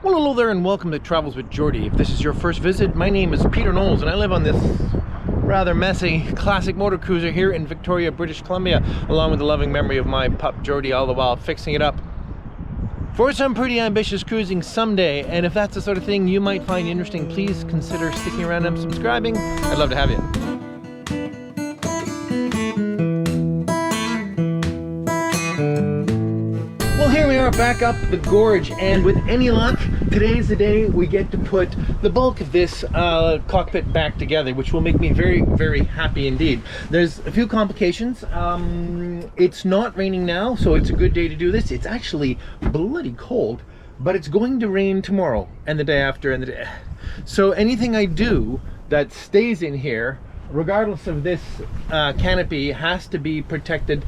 Well, hello there and welcome to Travels with Geordie. If this is your first visit, my name is Peter Knowles and I live on this rather messy classic motor cruiser here in Victoria, British Columbia, along with the loving memory of my pup Geordie, all the while fixing it up for some pretty ambitious cruising someday. And if that's the sort of thing you might find interesting, please consider sticking around and subscribing. I'd love to have you. Well, here we are back up the gorge, and with any luck, today's the day we get to put the bulk of this cockpit back together, which will make me very, very happy indeed. There's a few complications. It's not raining now, so it's a good day to do this. It's actually bloody cold, but it's going to rain tomorrow and the day after and the day. So anything I do that stays in here, regardless of this canopy, has to be protected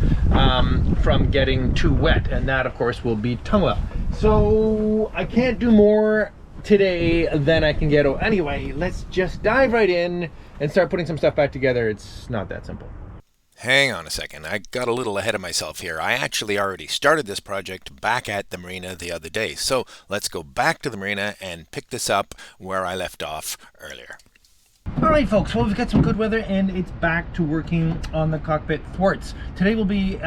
from getting too wet, and that of course will be tongue oil. So I can't do more today than I can get. Anyway, let's just dive right in and start putting some stuff back together. It's not that simple. Hang on a second, I got a little ahead of myself here. I actually already started this project back at the marina the other day. So let's go back to the marina and pick this up where I left off earlier. Alright folks, well, we've got some good weather and it's back to working on the cockpit thwarts. Today will be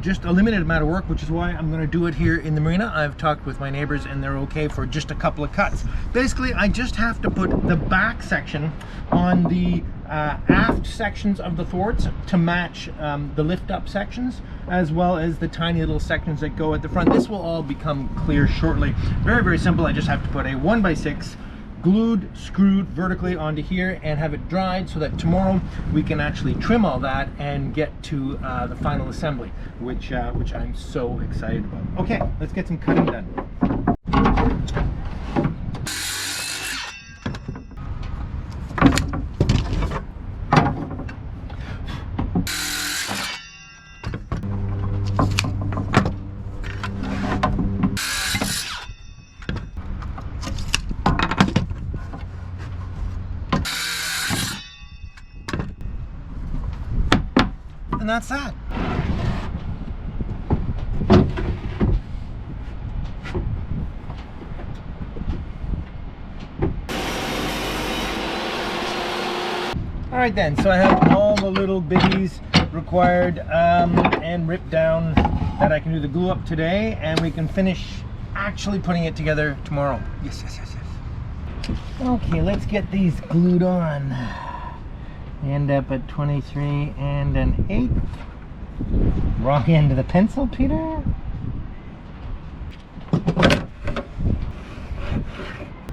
just a limited amount of work, which is why I'm going to do it here in the marina. I've talked with my neighbors and they're okay for just a couple of cuts. Basically, I just have to put the back section on the aft sections of the thwarts to match the lift up sections, as well as the tiny little sections that go at the front. This will all become clear shortly. Very, very simple. I just have to put a 1x6 glued, screwed vertically onto here and have it dried so that tomorrow we can actually trim all that and get to the final assembly, which I'm so excited about. Okay, let's get some cutting done. And that's that. All right then, so I have all the little biddies required and ripped down that I can do the glue up today, and we can finish actually putting it together tomorrow. Yes, yes, yes, yes. Okay, let's get these glued on. End up at 23 and an 8. Wrong end of the pencil, Peter.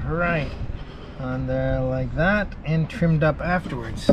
Right, on there like that, and trimmed up afterwards.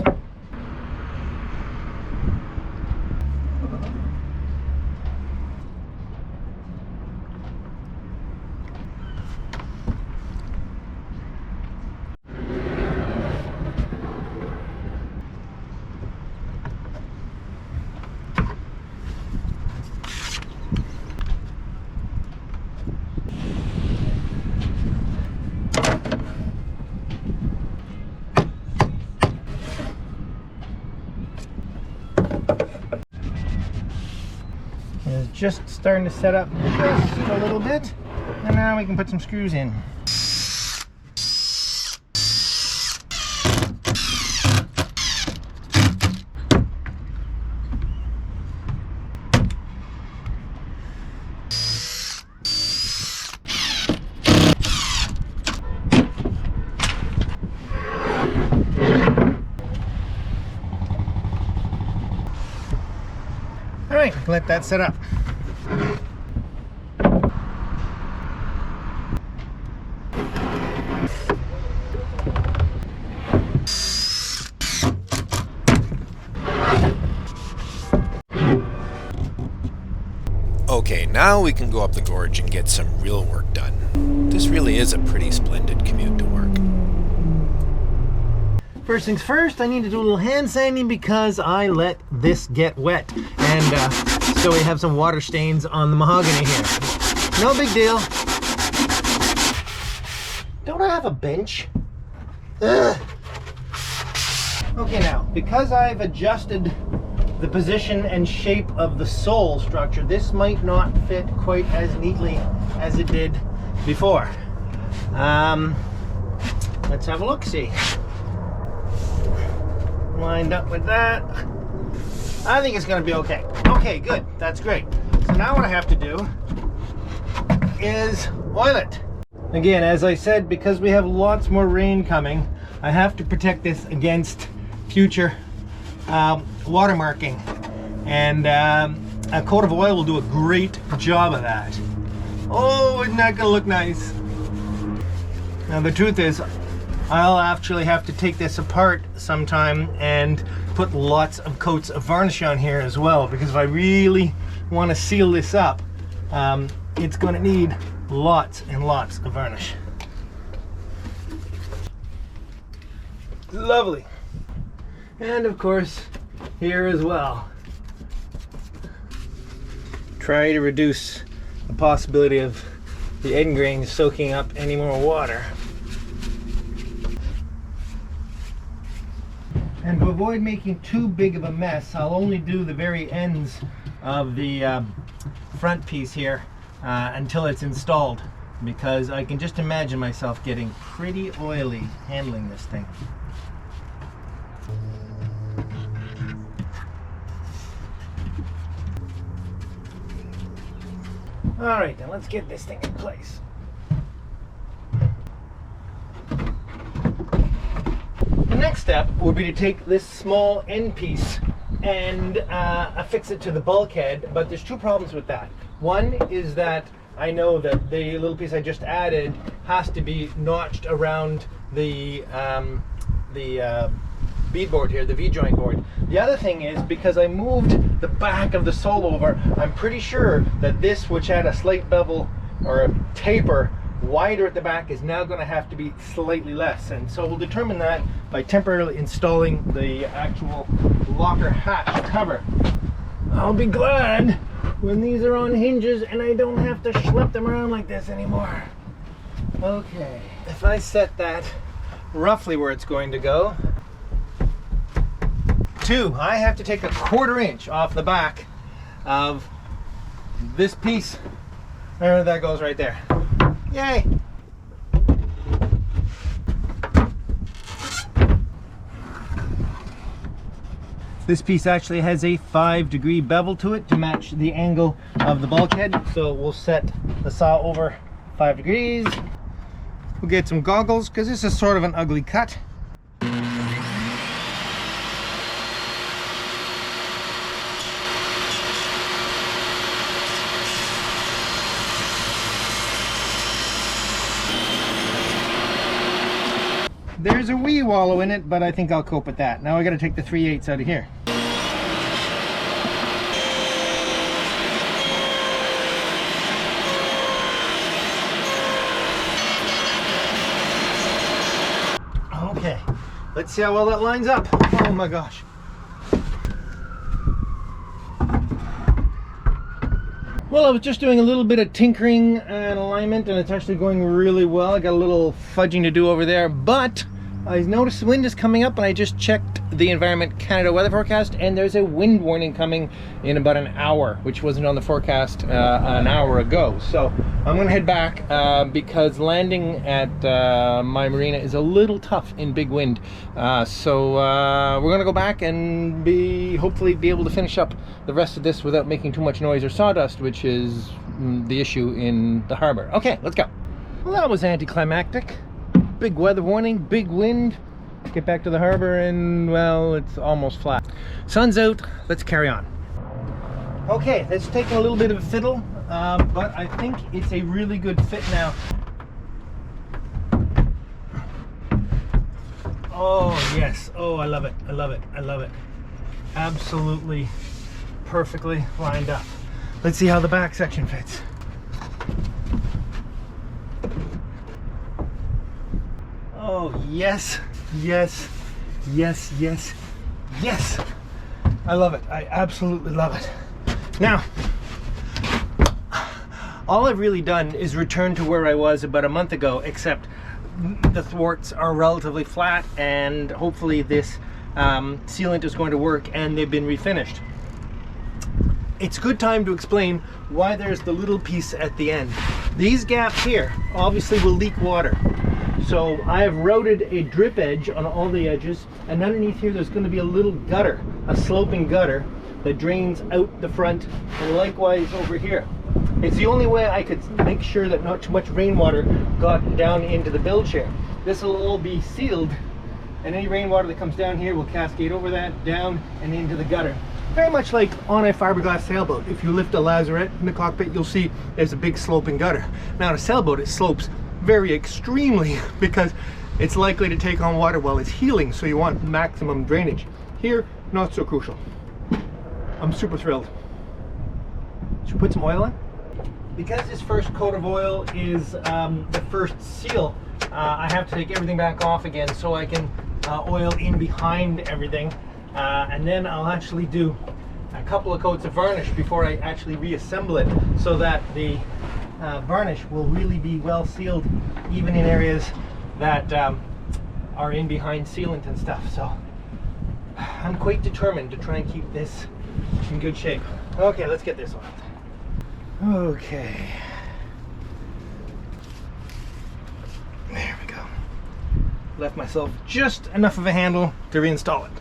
Just starting to set up just a little bit, and now we can put some screws in. All right, let that set up. Okay, now we can go up the gorge and get some real work done. This really is a pretty splendid commute to work. First things first, I need to do a little hand sanding because I let this get wet. And so we have some water stains on the mahogany here. No big deal. Don't I have a bench? Ugh. Okay, now, because I've adjusted the position and shape of the sole structure, this might not fit quite as neatly as it did before. Let's have a look-see. Lined up with that. I think it's going to be okay. Okay, good. That's great. So now what I have to do is oil it. Again, as I said, because we have lots more rain coming, I have to protect this against future watermarking. And a coat of oil will do a great job of that. Oh, isn't that going to look nice? Now the truth is, I'll actually have to take this apart sometime and put lots of coats of varnish on here as well, because if I really want to seal this up, it's going to need lots and lots of varnish. Lovely. And of course, here as well. Try to reduce the possibility of the end grains soaking up any more water. And to avoid making too big of a mess, I'll only do the very ends of the front piece here until it's installed, because I can just imagine myself getting pretty oily handling this thing. All right, then let's get this thing in place. The next step would be to take this small end piece and affix it to the bulkhead, but there's two problems with that. One is that I know that the little piece I just added has to be notched around the bead board here, the V-joint board. The other thing is, because I moved the back of the sole over, I'm pretty sure that this, which had a slight bevel or a taper wider at the back, is now going to have to be slightly less, and so we'll determine that by temporarily installing the actual locker hatch cover. I'll be glad when these are on hinges and I don't have to schlep them around like this anymore. Okay, if I set that roughly where it's going to go, I have to take a 1/4 inch off the back of this piece. There, that goes right there. Yay! This piece actually has a 5-degree bevel to it to match the angle of the bulkhead, so we'll set the saw over 5 degrees. We'll get some goggles, because this is sort of an ugly cut. There's a wee wallow in it, but I think I'll cope with that. Now I got to take the 3/8 out of here. Okay, let's see how well that lines up. Oh my gosh. Well, I was just doing a little bit of tinkering and alignment, and it's actually going really well. I got a little fudging to do over there, but I noticed the wind is coming up, and I just checked the Environment Canada weather forecast, and there's a wind warning coming in about an hour, which wasn't on the forecast an hour ago. So I'm going to head back because landing at my marina is a little tough in big wind. So we're going to go back and hopefully be able to finish up the rest of this without making too much noise or sawdust, which is the issue in the harbor. Okay, let's go. Well, that was anticlimactic. Big weather warning, big wind. Get back to the harbor and, well, it's almost flat. Sun's out, let's carry on. Okay, that's taking a little bit of a fiddle, but I think it's a really good fit now. Oh yes, oh I love it, I love it, I love it. Absolutely perfectly lined up. Let's see how the back section fits. Oh yes, yes, yes, yes, yes. I love it, I absolutely love it. Now, all I've really done is return to where I was about a month ago, except the thwarts are relatively flat, and hopefully this sealant is going to work, and they've been refinished. It's a good time to explain why there's the little piece at the end. These gaps here obviously will leak water. So I have routed a drip edge on all the edges, and underneath here there's going to be a little gutter, a sloping gutter that drains out the front, and likewise over here. It's the only way I could make sure that not too much rainwater got down into the bilge share. This will all be sealed, and any rainwater that comes down here will cascade over that, down and into the gutter. Very much like on a fiberglass sailboat. If you lift a lazarette in the cockpit, you'll see there's a big sloping gutter. Now on a sailboat, it slopes very extremely because it's likely to take on water while it's healing, so you want maximum drainage. Here, not so crucial. I'm super thrilled. Should we put some oil on? Because this first coat of oil is the first seal, I have to take everything back off again so I can oil in behind everything. And then I'll actually do a couple of coats of varnish before I actually reassemble it, so that the varnish will really be well sealed, even in areas that are in behind sealant and stuff. So I'm quite determined to try and keep this in good shape. Okay, let's get this on. Okay. There we go. Left myself just enough of a handle to reinstall it.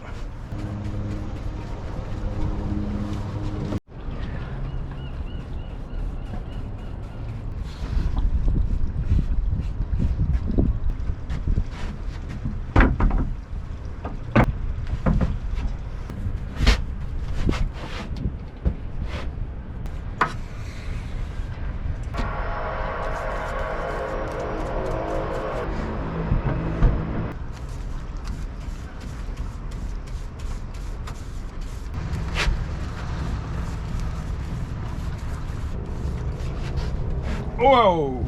Whoa!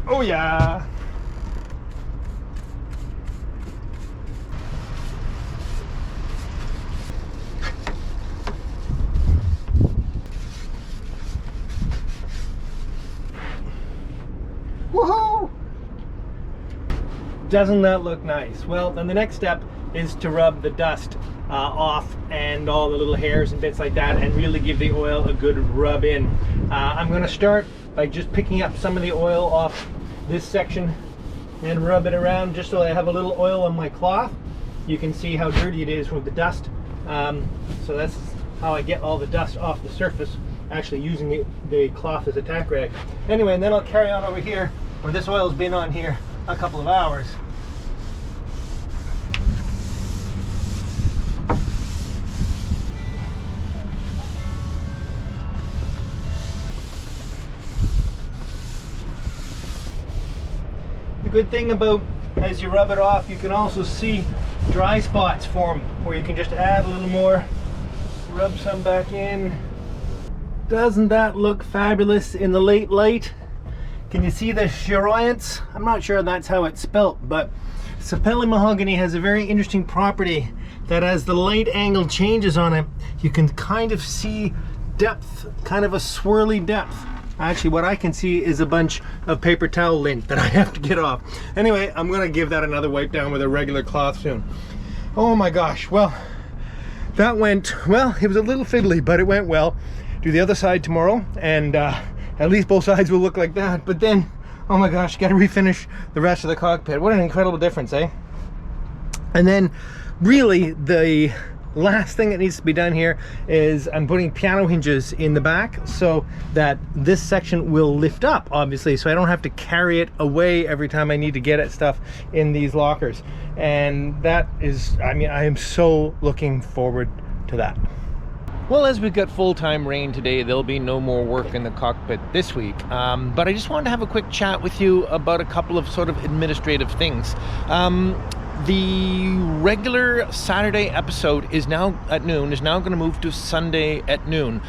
Oh yeah! Woohoo! Doesn't that look nice? Well, then the next step is to rub the dust off and all the little hairs and bits like that, and really give the oil a good rub in. I'm going to start by just picking up some of the oil off this section and rub it around just so I have a little oil on my cloth. You can see how dirty it is with the dust. So that's how I get all the dust off the surface, actually using the cloth as a tack rag. Anyway, and then I'll carry on over here where this oil's been on here a couple of hours. The good thing about, as you rub it off, you can also see dry spots form where you can just add a little more, rub some back in. Doesn't that look fabulous in the late light? Can you see the choroyance? I'm not sure that's how it's spelt, but sapelli mahogany has a very interesting property that as the light angle changes on it, you can kind of see depth, kind of a swirly depth. Actually, what I can see is a bunch of paper towel lint that I have to get off. Anyway, I'm gonna give that another wipe down with a regular cloth soon. Oh my gosh, well, that went, well, it was a little fiddly, but it went well. Do the other side tomorrow, and at least both sides will look like that. But then, oh my gosh, gotta refinish the rest of the cockpit. What an incredible difference, eh? And then, really, the last thing that needs to be done here is I'm putting piano hinges in the back so that this section will lift up, obviously, so I don't have to carry it away every time I need to get at stuff in these lockers. And that is, I mean, I am so looking forward to that. Well, as we've got full-time rain today, there'll be no more work in the cockpit this week. But I just wanted to have a quick chat with you about a couple of sort of administrative things. The regular Saturday episode is now at noon, is now going to move to Sunday at noon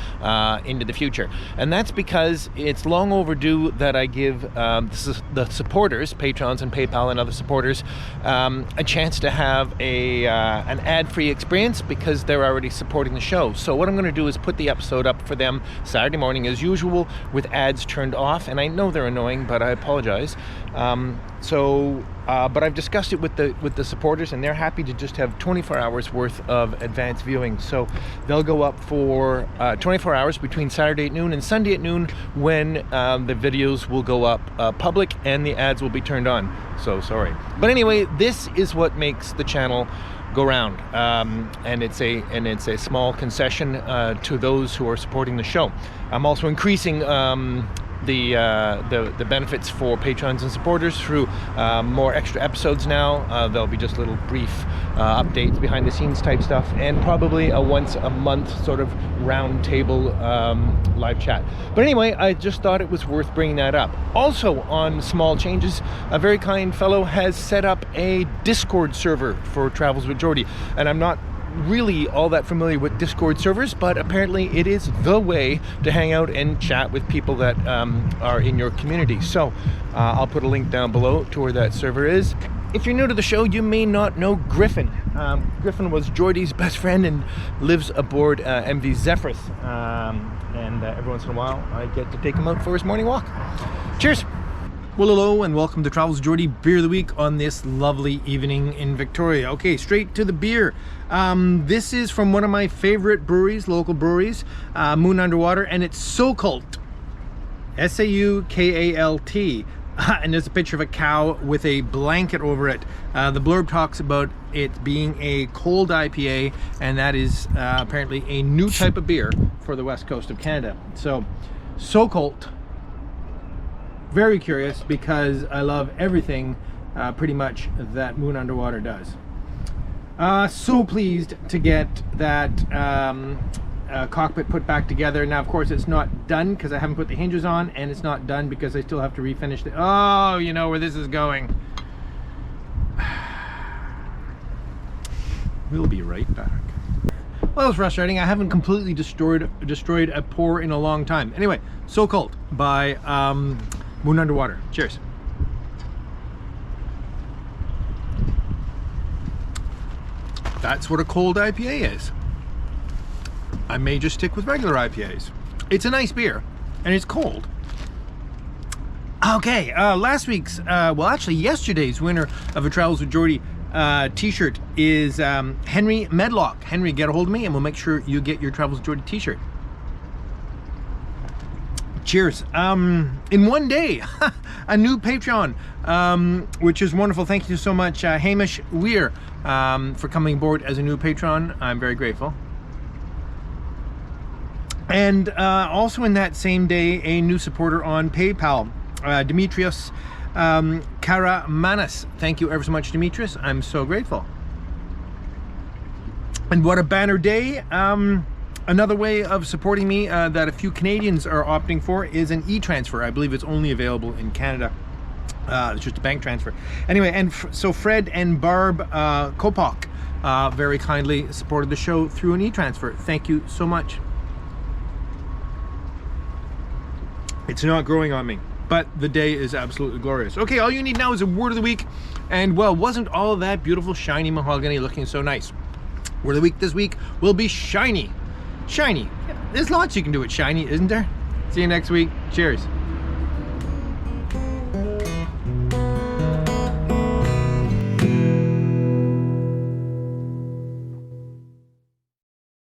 into the future. And that's because it's long overdue that I give the supporters, patrons and PayPal and other supporters, a chance to have an ad-free experience because they're already supporting the show. So what I'm going to do is put the episode up for them Saturday morning as usual with ads turned off. And I know they're annoying, but I apologize. But I've discussed it with the supporters, and they're happy to just have 24 hours worth of advanced viewing. So they'll go up for 24 hours between Saturday at noon and Sunday at noon, when the videos will go up public and the ads will be turned on. So sorry, but anyway, this is what makes the channel go round, and it's a small concession to those who are supporting the show. I'm also increasing the benefits for patrons and supporters through more extra episodes now. There'll be just little brief updates, behind the scenes type stuff, and probably a once a month sort of round table live chat. But anyway, I just thought it was worth bringing that up. Also, on small changes, a very kind fellow has set up a Discord server for Travels with Geordie, and I'm not really all that familiar with Discord servers, but apparently it is the way to hang out and chat with people that are in your community. So I'll put a link down below to where that server is. If you're new to the show, you may not know Griffin. Griffin was Geordie's best friend and lives aboard MV Zephyrus, and every once in a while I get to take him out for his morning walk. Cheers! Well, hello and welcome to Travels with Geordie Beer of the Week on this lovely evening in Victoria. Okay, straight to the beer. This is from one of my favorite breweries, local breweries, Moon Underwater, and it's Saukalt. S-A-U-K-A-L-T. And there's a picture of a cow with a blanket over it. The blurb talks about it being a cold IPA, and that is apparently a new type of beer for the west coast of Canada. So, Saukalt. Very curious because I love everything pretty much that Moon Underwater does. So pleased to get that cockpit put back together. Now, of course, it's not done because I haven't put the hinges on, and it's not done because I still have to refinish the... Oh, you know where this is going. We'll be right back. Well, it's frustrating. I haven't completely destroyed a pour in a long time. Anyway, Saukalt by Moon Underwater. Cheers. That's what a cold IPA is. I may just stick with regular IPAs. It's a nice beer, and it's cold. Okay, last week's, well, actually yesterday's winner of a Travels with Geordie t-shirt is Henry Medlock. Henry, get a hold of me, and we'll make sure you get your Travels with Geordie t-shirt. Cheers. In one day, a new Patreon, which is wonderful. Thank you so much, Hamish Weir, for coming aboard as a new patron. I'm very grateful. And also in that same day, a new supporter on PayPal, Demetrius Karamanis. Thank you ever so much, Demetrius. I'm so grateful. And what a banner day. Another way of supporting me that a few Canadians are opting for is an e-transfer. I believe it's only available in Canada. It's just a bank transfer. Anyway, and so Fred and Barb Kopok very kindly supported the show through an e-transfer. Thank you so much. It's not growing on me, but the day is absolutely glorious. Okay, all you need now is a word of the week. And well, wasn't all of that beautiful shiny mahogany looking so nice? Word of the week this week will be shiny. Shiny. There's lots you can do with shiny, isn't there? See you next week. Cheers.